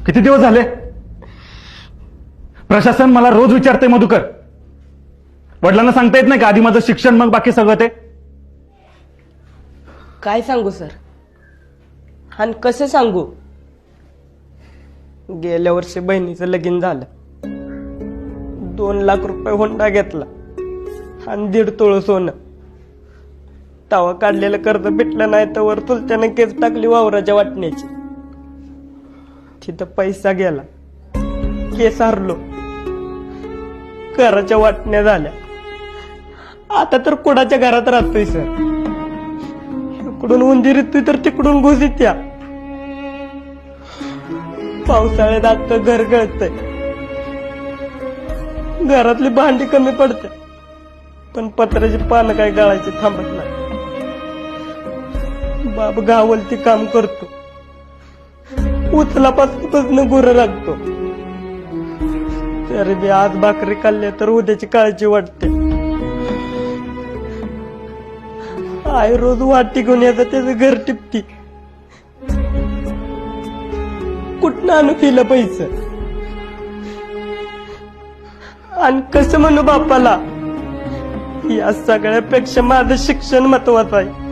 किती दिवस झाले? प्रशासन मला रोज विचारते, मधुकर वडिलांना सांगता येत नाही का आधी माझं शिक्षण मग बाकी सगळं ते? काय सांगू सर, आणि कसं सांगू? गेल्या वर्षी बहिणीचं लगीन झालं, 2 लाख रुपये हुंडा घेतला आणि 1.5 तोळ सोनं. तवा काढलेलं कर्ज भेटलं नाही तर चुलत्यानं केस टाकली वावराच्या वाटण्याची. तिथं पैसा गेला, केस हरलो, घराच्या वाटण्या झाल्या. आता तर कुणाच्या घरात राहतोय सर. इकडून उंदीर येतोय तर तिकडून घुस येत्या. पावसाळ्यात अख्खं घर गळतंय. घरातली भांडी कमी पडते, पण पत्र्याची पानं काय गळायची थांबत नाही. बाप गावलती काम करतो, उचलापासून गुरं लागतो. तरी बी आज भाकरी खाल्ल्या तर उद्याची काळजी वाटते. आई रोज वाटी घेऊन येतात, त्याचं घर टिपती. कुठनं आणू तिला पैसे? आणि कसं म्हणू बापाला? या सगळ्यापेक्षा माझं शिक्षण महत्वाचं आहे.